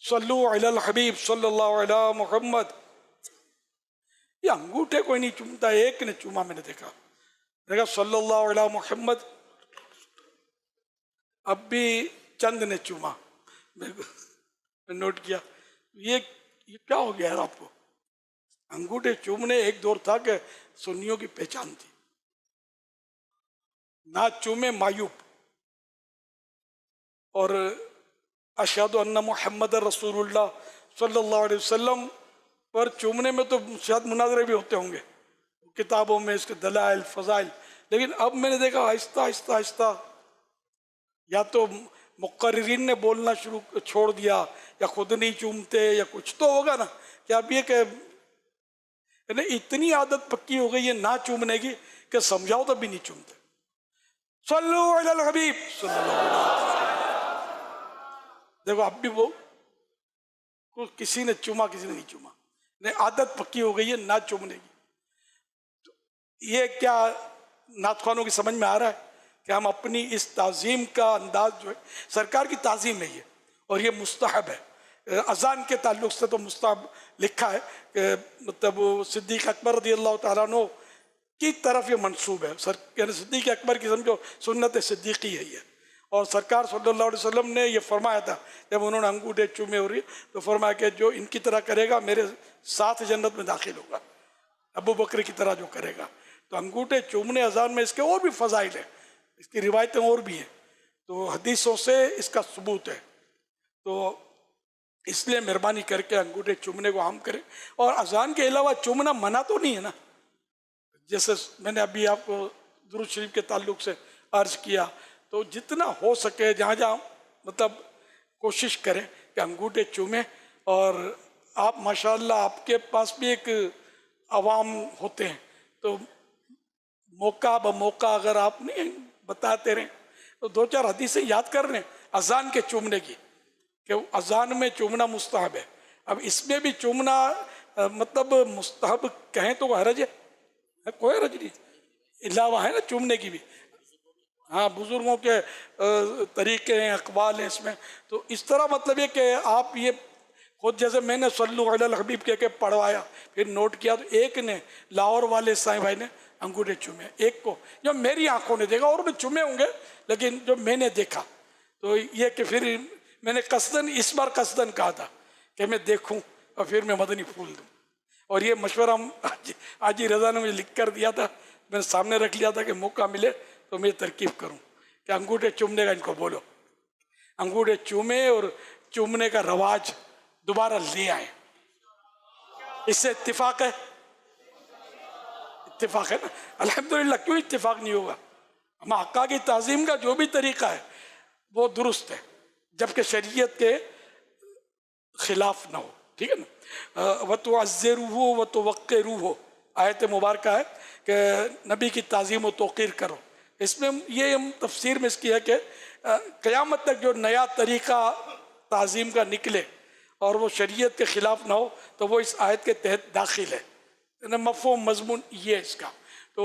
सल्लु अलल हबीब सल्लल्लाहु अलैहि मोहम्मद। ये अंगूठे कोई नहीं चूमता, एक ने चूमा, मैंने देखा सल्लल्लाहु अलैहि मोहम्मद। अब भी चंद ने चूमा। मैं नोट किया ये क्या हो गया यार आपको। अंगूठे चूमने एक दौर था कि सुन्नियों की पहचान थी, ना चूमे मायूब। और अशहदु अन्ना मुहम्मद रसूलुल्लाह सल्लल्लाहु अलैहि वसल्लम पर चूमने में तो शायद मुनाजरे भी होते होंगे किताबों में, इसके दलाइल फजाइल। लेकिन अब मैंने देखा आहिस्ता आहिस्ता आहिस्ता या तो मुक़र्रिरीन ने बोलना छोड़ दिया या खुद नहीं चूमते या कुछ तो होगा ना कि अब ये कि इतनी आदत पक्की हो गई है ना चूमने की कि समझाओ तो भी नहीं चूमते। सल्लु अलल हबीब सल्लल्लाहु अलैहि वसल्लम। देखो अब भी वो किसी ने चूमा किसी ने नहीं चूमा, नहीं आदत पक्की हो गई है ना चूमने की। तो ये क्या नातखानों की समझ में आ रहा है कि हम अपनी इस ताज़ीम का अंदाज जो है, सरकार की ताज़ीम है ये, और ये मुस्तहब है। अजान के ताल्लुक से तो मुस्तहब लिखा है कि मतलब सिद्दीक़ अकबर रज़ियल्लाहु ताला अन्हु की तरफ ये मंसूब है। यानी सिद्दीक़ अकबर की समझो सुन्नत सिद्दीक़ी है ये। और सरकार सल्लल्लाहु अलैहि वसल्लम ने ये फरमाया था जब उन्होंने अंगूठे चूमे हो रही तो फरमाया कि जो इनकी तरह करेगा मेरे साथ जन्नत में दाखिल होगा, अबू बकर की तरह जो करेगा। तो अंगूठे चूमने अजान में इसके और भी फ़ज़ाइल है, इसकी रिवायतें और भी हैं, तो हदीसों से इसका सबूत है। तो इसलिए मेहरबानी करके अंगूठे चूमने को हम करें। और अजान के अलावा चूमना मना तो नहीं है ना, जैसे मैंने अभी आपको दुरूद शरीफ के ताल्लुक से अर्ज किया, तो जितना हो सके जहाँ जहाँ मतलब कोशिश करें कि अंगूठे चूमें। और आप माशाल्लाह आपके पास भी एक अवाम होते हैं, तो मौका ब मौका अगर आप नहीं बताते रहें तो दो चार हदीसें याद कर लें अजान के चूमने की, कि अजान में चूमना मुस्तहब है। अब इसमें भी चूमना मतलब मुस्तहब कहें तो हरज है, कोई हरज नहीं, अलावा है ना चूमने की भी। हाँ, बुजुर्गों के तरीके हैं, अकवाल हैं इसमें। तो इस तरह मतलब ये कि आप ये खुद जैसे मैंने सल्लु अलल हबीब कह के पढ़वाया फिर नोट किया, तो एक ने लाहौर वाले साईं भाई ने अंगूठे चूमे, एक को जो मेरी आंखों ने देखा, और भी चूमे होंगे लेकिन जो मैंने देखा। तो ये कि फिर मैंने कसदन इस बार कसदन कहा था कि मैं देखूं और फिर मैं मदनी फूल दूं। और ये मशवरा आज ही रज़ा ने मुझे लिख कर दिया था, मैंने सामने रख लिया था कि मौका मिले तो मैं तरकीब करूं कि अंगूठे चूमने का इनको बोलो, अंगूठे चूमे और चूमने का रवाज दोबारा ले आए। इससे इत्तिफाक है, इत्तिफाक है ना, अल्हम्दुलिल्लाह। क्यों इत्तिफाक नहीं होगा? हम आका की ताज़ीम का जो भी तरीका है वो दुरुस्त है, जबकि शरीयत के खिलाफ ना हो, ठीक है ना। व तो अज़्ज़िरूहु व तो वक़्क़िरूहु आयत मुबारक है कि नबी की ताज़ीम व तौक़ीर करो। इसमें ये हम तफसीर में इसकी है कि क़यामत तक जो नया तरीका ताज़ीम का निकले और वो शरीयत के ख़िलाफ़ ना हो तो वो इस आयत के तहत दाखिल है। मफ़हूम मज़मून ये है इसका। तो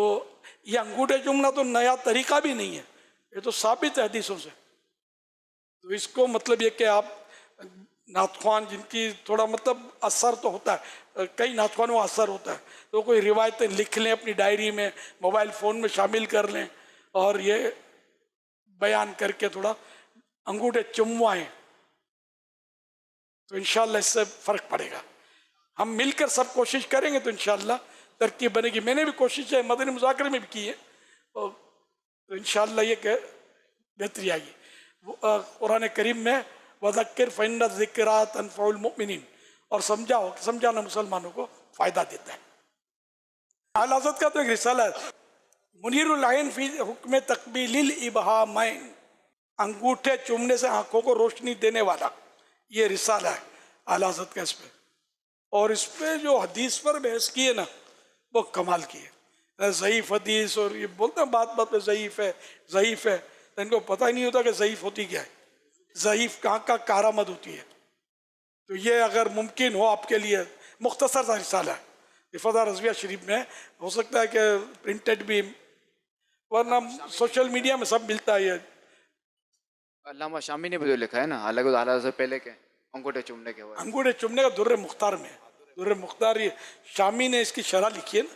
ये अंगूठे चूमना तो नया तरीका भी नहीं है, ये तो साबित है हदीसों से। तो इसको मतलब ये कि आप नातख्वान जिनकी थोड़ा मतलब असर तो होता है, कई नातख्वानों का असर होता है, तो कोई रिवायतें लिख लें अपनी डायरी में, मोबाइल फ़ोन में शामिल कर लें और ये बयान करके थोड़ा अंगूठे चुमवाएं, तो इंशाल्लाह इससे फ़र्क पड़ेगा। हम मिलकर सब कोशिश करेंगे तो इंशाल्लाह तरकीब बनेगी। मैंने भी कोशिश है मदनी मुज़ाकरे में भी की है, तो इंशाल्लाह ये कि बेहतरी आएगी। कुरान करीम में वज़क्किर फ़इन्न ज़िक्रा तनफ़उल मुमिनीन, और समझाओ, समझाना मुसलमानों को फ़ायदा देता है। आला हज़रत का तो एक रिसाला है मुनीरुल ऐन फ़ी हुक्म तक़बीलिल इबहामैन, अंगूठे चूमने से आँखों को रोशनी देने वाला ये रिसाला है आला हज़रत का इस पर। और इस पर जो हदीस पर बहस की है ना वो कमाल की है। ज़ईफ़ हदीस और ये बोलते हैं बात बात पे ज़ईफ़ है ज़ईफ़ है, तो इनको पता ही नहीं होता कि ज़ईफ़ होती क्या है, ज़ईफ़ कहाँ का कारामद होती है। तो ये अगर मुमकिन हो आपके लिए मुख्तसर सा रिसाला है इफ़ादा रज़विया शरीफ में, हो सकता है कि प्रिंटेड भी, वरना सोशल मीडिया में सब मिलता है। ये अल्लामा शामी ने भी तो लिखा है ना, हालांकि आला से पहले के अंगूठे चूमने के बाद अंगूठे चुमने का दुर्र मुख्तार में है। दुर्र मुख्तार ये शामी ने इसकी शरह लिखी है ना,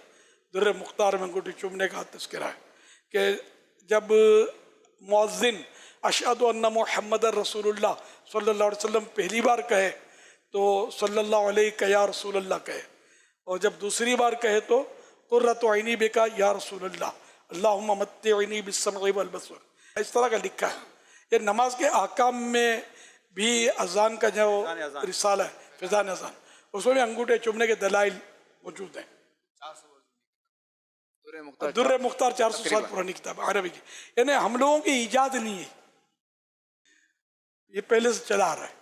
दुर्र मुख्तार में अंगूठे चुमने का तस्करा है कि जब मुअज्जिन अशहदु अन्ना मुहम्मदर रसूलुल्लाह सल्लल्लाहु अलैहि वसल्लम पहली बार कहे तो सल्लल्लाहु अलैहि या रसूलल्लाह कहे, और जब दूसरी बार कहे तो कुर्रतु ऐनी बिका या रसूलल्लाह अल्लाहुम्मा मत्तिअनी बिस्समइ वल बसर। इस तरह का लिखा है। ये नमाज के आकाम में भी अजान का जो रिसाला है फिजान अजान, उसमें भी अंगूठे चुमने के दलाइल मौजूद हैं। दुर्र मुख्तार 400 साल पुरानी किताब अरबी की, यानी हम लोगों की ईजाद नहीं है, ये पहले से चला आ रहा है।